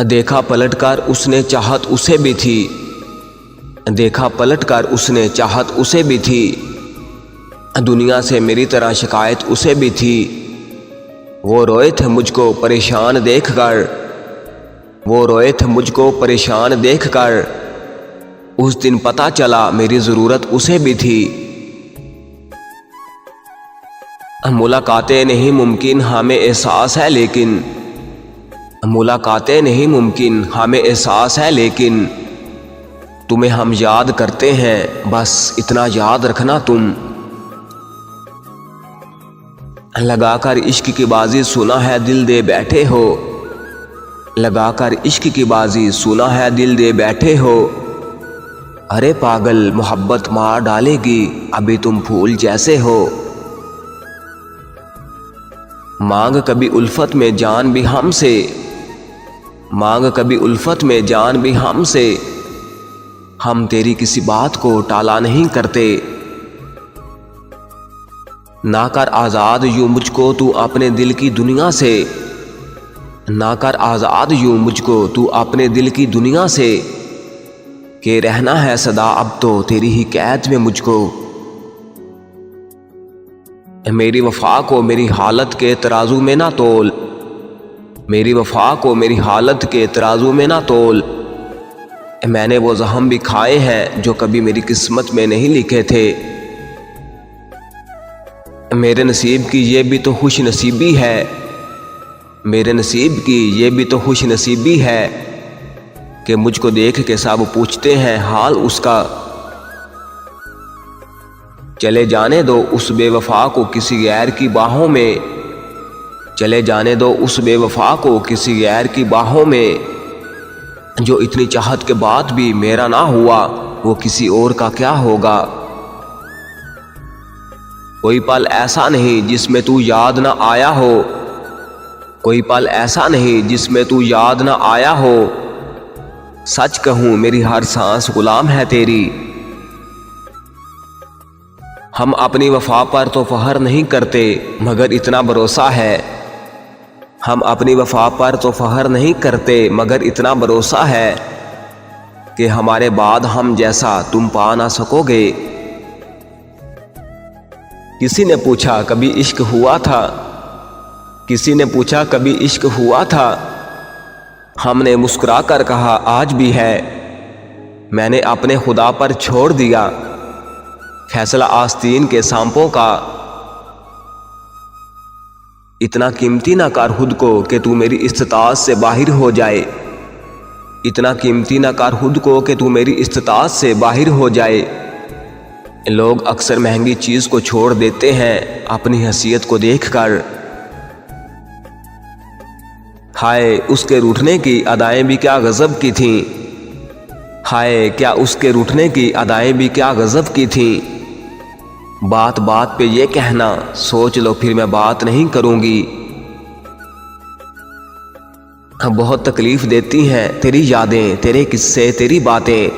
देखा पलटकर उसने चाहत उसे भी थी, देखा पलटकर उसने चाहत उसे भी थी। दुनिया से मेरी तरह शिकायत उसे भी थी। वो रोए थे मुझको परेशान देखकर, वो रोए थे मुझको परेशान देखकर। उस दिन पता चला मेरी ज़रूरत उसे भी थी। मुलाकातें नहीं मुमकिन हमें एहसास है लेकिन, मुलाकातें नहीं मुमकिन हमें एहसास है लेकिन, तुम्हें हम याद करते हैं बस इतना याद रखना तुम। लगाकर इश्क की बाजी सुना है दिल दे बैठे हो, लगाकर इश्क की बाजी सुना है दिल दे बैठे हो। अरे पागल मोहब्बत मार डालेगी अभी तुम फूल जैसे हो। मांग कभी उल्फत में जान भी हमसे, मांग कभी उल्फत में जान भी हमसे। हम तेरी किसी बात को टाला नहीं करते। ना कर आज़ाद यूं मुझको तू अपने दिल की दुनिया से, ना कर आज़ाद यूं मुझको तू अपने दिल की दुनिया से। के रहना है सदा अब तो तेरी ही कैद में मुझको। मेरी वफा को मेरी हालत के तराजू में ना तोल, मेरी वफा को मेरी हालत के तराजू में ना तोल। मैंने वो ज़ख्म भी खाए हैं जो कभी मेरी किस्मत में नहीं लिखे थे। मेरे नसीब की ये भी तो खुश नसीबी है, मेरे नसीब की ये भी तो खुश नसीबी है कि मुझको देख के सब पूछते हैं हाल उसका। चले जाने दो उस बेवफा को किसी गैर की बाहों में, चले जाने दो उस बेवफा को किसी गैर की बाहों में। जो इतनी चाहत के बाद भी मेरा ना हुआ वो किसी और का क्या होगा। कोई पल ऐसा नहीं जिसमें तू याद ना आया हो, कोई पल ऐसा नहीं जिसमें तू याद ना आया हो। सच कहूँ मेरी हर सांस गुलाम है तेरी। हम अपनी वफा पर तो फख्र नहीं करते मगर इतना भरोसा है, हम अपनी वफा पर तो फख्र नहीं करते मगर इतना भरोसा है कि हमारे बाद हम जैसा तुम पा ना सकोगे। किसी ने पूछा कभी इश्क हुआ था, किसी ने पूछा कभी इश्क हुआ था। हमने मुस्कुरा कर कहा आज भी है। मैंने अपने खुदा पर छोड़ दिया फैसला आस्तीन के सांपों का। इतना कीमती ना कर खुद को कि तू मेरी इस्तिताअत से बाहर हो जाए, इतना कीमती ना कर खुद को कि तू मेरी इस्तिताअत से बाहर हो जाए। लोग अक्सर महंगी चीज को छोड़ देते हैं अपनी हैसियत को देखकर। हाय उसके रूठने की अदाएं भी क्या गजब की थीं, हाय क्या उसके रूठने की अदाएं भी क्या गजब की थीं। बात बात पे ये कहना सोच लो फिर मैं बात नहीं करूंगी। बहुत तकलीफ देती हैं तेरी यादें तेरे किस्से तेरी बातें,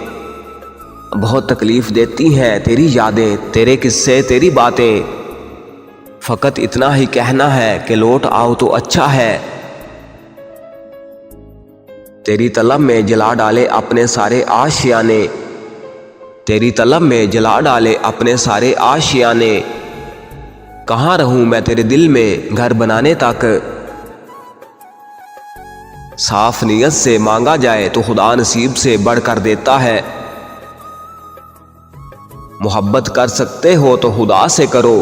बहुत तकलीफ देती हैं तेरी यादें तेरे किस्से तेरी बातें। फकत इतना ही कहना है कि लौट आओ तो अच्छा है। तेरी तलब में जला डाले अपने सारे आशियाने, तेरी तलब में जला डाले अपने सारे आशियाने। कहाँ रहूं मैं तेरे दिल में घर बनाने तक। साफ नीयत से मांगा जाए तो खुदा नसीब से बढ़कर देता है। मोहब्बत कर सकते हो तो खुदा से करो,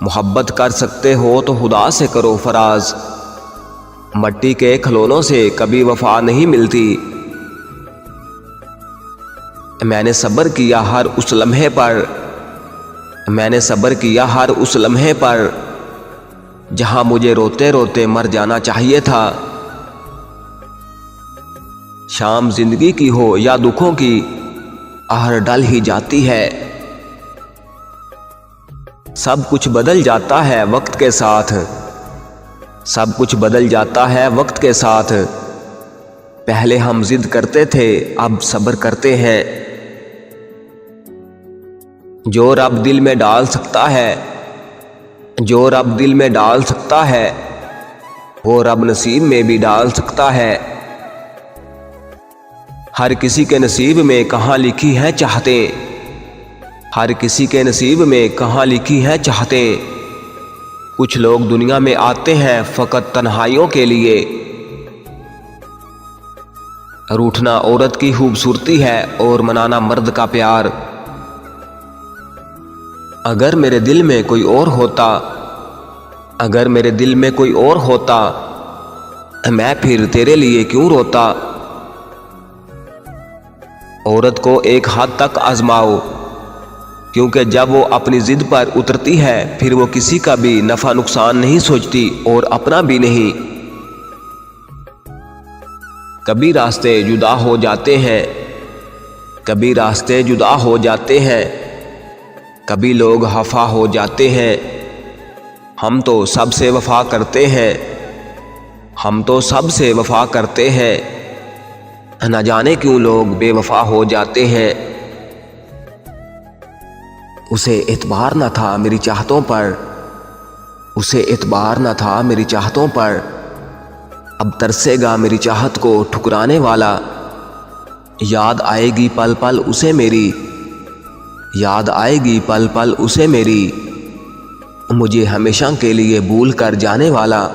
मोहब्बत कर सकते हो तो खुदा से करो फराज। मट्टी के खिलौनों से कभी वफा नहीं मिलती। मैंने सब्र किया हर उस लम्हे पर, मैंने सब्र किया हर उस लम्हे पर जहां मुझे रोते रोते मर जाना चाहिए था। शाम जिंदगी की हो या दुखों की आहर डल ही जाती है। सब कुछ बदल जाता है वक्त के साथ, सब कुछ बदल जाता है वक्त के साथ। पहले हम जिद करते थे अब सब्र करते हैं। जो रब दिल में डाल सकता है, जो रब दिल में डाल सकता है वो रब नसीब में भी डाल सकता है। हर किसी के नसीब में कहाँ लिखी है चाहतें, हर किसी के नसीब में कहाँ लिखी है चाहतें। कुछ लोग दुनिया में आते हैं फ़कत तन्हाइयों के लिए। रूठना औरत की खूबसूरती है और मनाना मर्द का प्यार। अगर मेरे दिल में कोई और होता, अगर मेरे दिल में कोई और होता, मैं फिर तेरे लिए क्यों रोता। औरत को एक हद तक आजमाओ, क्योंकि जब वो अपनी जिद पर उतरती है फिर वो किसी का भी नफा नुकसान नहीं सोचती और अपना भी नहीं। कभी रास्ते जुदा हो जाते हैं, कभी रास्ते जुदा हो जाते हैं, कभी लोग हफा हो जाते हैं। हम तो सबसे वफा करते हैं, हम तो सबसे वफा करते हैं। न जाने क्यों लोग बेवफा हो जाते हैं। उसे एतबार न था मेरी चाहतों पर, उसे एतबार न था मेरी चाहतों पर। अब तरसेगा मेरी चाहत को ठुकराने वाला। याद आएगी पल पल उसे मेरी, याद आएगी पल पल उसे मेरी। मुझे हमेशा के लिए भूल कर जाने वाला।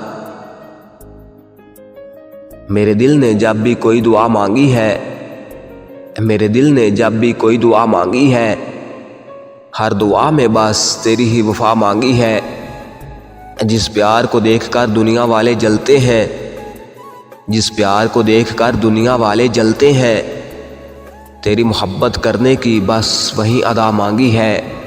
मेरे दिल ने जब भी कोई दुआ मांगी है, मेरे दिल ने जब भी कोई दुआ मांगी है, हर दुआ में बस तेरी ही वफा मांगी है। जिस प्यार को देखकर दुनिया वाले जलते हैं, जिस प्यार को देखकर दुनिया वाले जलते हैं, तेरी मोहब्बत करने की बस वही अदा मांगी है।